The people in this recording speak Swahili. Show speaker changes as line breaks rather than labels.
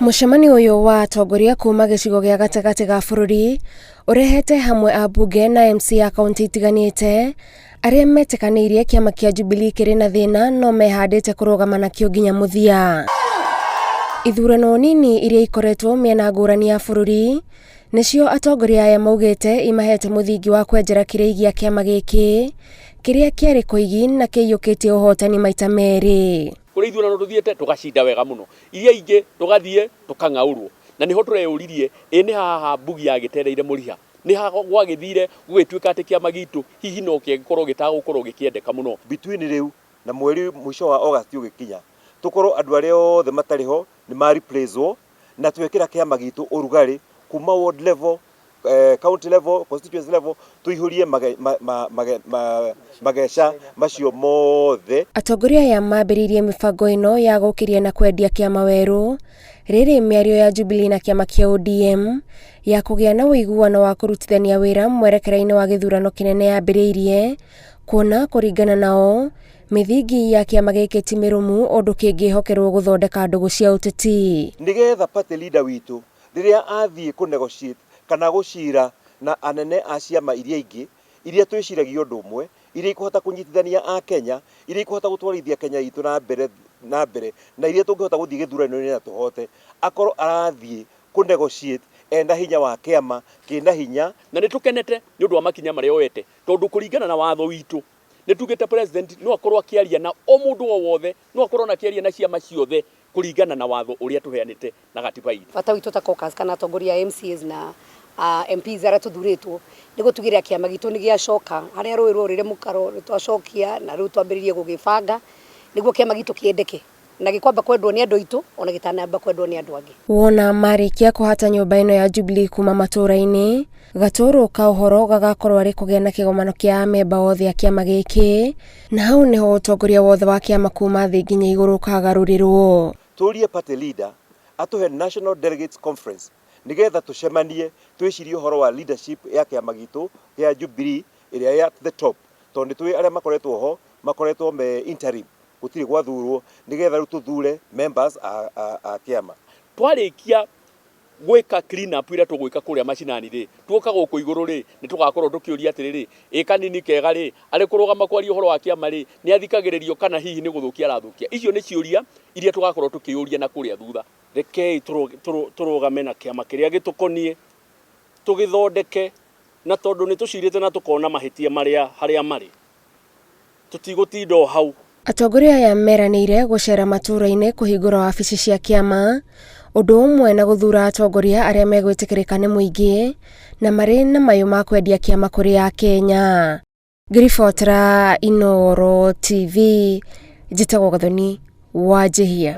Mũcemanio ũyũ wa atongoria kuuma gĩcigo gĩa gatagatĩ ga bũrũri ũrehete hamwe ambunge na MC ya kaunti itiganĩte arĩa metĩkanĩirie kĩama kĩa Jubilee kĩrĩ na thĩna no mehandĩte kũrũgama nakĩo nginya mũthia. Ithurano nini iria ikoretwo mĩena ngũrani ya bũrũri nĩcio atongoria aya maugĩte imahete mũthingi wa kwenjera kĩrĩi gĩa kĩama gĩkĩ kĩrĩa kĩarĩ kũigi na kĩiyũkĩtie ũhotani maita merĩ.
Kũrĩ ithurano tuthiĩte tugacinda wega mũno, iria ingĩ tugathiĩ tukang'aũrwo, na niho tureyũririe nĩ haha mbugi yagĩtereire mũriha, nĩ haha gwagĩthire gũgĩtuĩka atĩ kĩama gitũ hihi no kĩngĩkorwo gĩtagũkorwo gĩkĩendeka mũno.
Between rĩu na mweri mũico wa August ũgĩkinya tukorwo andũ arĩa othe matarĩ ho nĩ ma replacewo na twekĩra kĩama gitũ ũrugarĩ kuma ward level, county level, constituency level, tuihũrie mageca macio mothe.
Atongoria aya mambĩrĩirie mĩbango ĩno ya gũkĩria na kwendia kĩama werũ rĩrĩ mĩario ya Jubilee na kĩama kĩa ODM ya kũgĩa na ũiguano wa kũrutithania wĩra mwerekera-inĩ wa gĩthurano kĩnene yambĩrĩirie, kuona kũringana nao mĩthingi ya kĩama gĩkĩ ti mĩrũmu ũndũ kĩngĩhokerwo gũthondeka ndũgũ cia ũteti.
Nĩgetha party leader witũ rĩrĩa athiĩ kũ negotiate kana gũcira na anene a ciama iria ingĩ iria twĩciragia ũndũ ũmwe, iria ikũhota kũnyitithania a Kenya, iria ikũhota gũtwarithia Kenya itũ na mbere na iria tũngĩhota gũthiĩ gĩthurano-inĩ na tũhote, akorwo arathiĩ kũ negotiate enda hinya wa kĩama kĩna hinya.
Na nĩ tũkenete nĩ ũndũ wa makinya marĩa oete, tondũ kũringana na watho witũ nĩ tugĩte president no akorwo akĩaria na o mũndũ o wothe, no akorwo akĩaria na ciama ciothe kũringana na watho ũrĩa tũheanĩte na gatiba itũ.
Bata witũ ta caucus kana atongoria MCAs na MPs arĩa tũthurĩtwo nĩ gũtigĩrĩra kĩama gitũ nĩ gĩacoka harĩa rũĩ rũrĩrĩ mũkaro nĩ twacokia na rĩu twambĩrĩrie gũgĩbanga nĩguo kĩama gitũ kĩendeke na gĩkwamba kwendwo nĩ andũ aitũ ona gĩtanamba kwendwo nĩ andũ angĩ.
Wona marĩkia kũhata nyũmba ĩno ya Jubilee kuma matũra-inĩ, gatũrũ ka ũhoro gagakorwo arĩ kũgĩa na kĩgomano kĩa amemba othe a kĩama gĩkĩ, na hau nĩho ũtongoria wothe wa kĩama kuma thĩ nginya igũrũ kagarũrĩrwo.
Tũrie party leader atũhe National Delegates Conference nĩgetha tũcemanie twĩcirie ũhoro wa leadership ya kĩama gitũ ya Jubilee ĩrĩa ya the top, tondũ twĩ arĩa makoretwo ho makoretwo me interim gũtirĩ gwathurwo, nĩgetha rĩu tũthure members a kĩama.
Twarĩkia gwĩka clean up ĩrĩa tũgwĩka kũrĩa macinani rĩ, tuoka gũkũ igũrũ rĩ, nĩ tũgakorwo tũkĩũria atĩrĩrĩ, kanini kega rĩ, arĩ kũrũgama kwaria ũhoro wa kĩama rĩ, nĩ athikagĩrĩrio kana hihi nĩ gũthũkia arathũkia. Icio nĩ ciũria iria tũgakorwo tũkĩũria na kũrĩa thutha.
Rekei tũrũgame na kĩama kĩrĩa gĩtũkoniĩ tũgĩthondeke, na tondũ nĩ tũcirĩte na tũkona mahĩtia harĩa marĩ, tũtigũtinda o hau.
Atongoria aya meranĩire gũcera matũra-inĩ kũhingũra wabici cia kĩama, ũndũ ũmwe na gũthura atongoria arĩa megwĩtĩkĩrĩka nĩ mũingĩ na marĩ na mayũ ma kwendia kĩama kũrĩ Kenya. Ngiribotera Inooro TV, njĩtagwo Gathoni Wanjihia.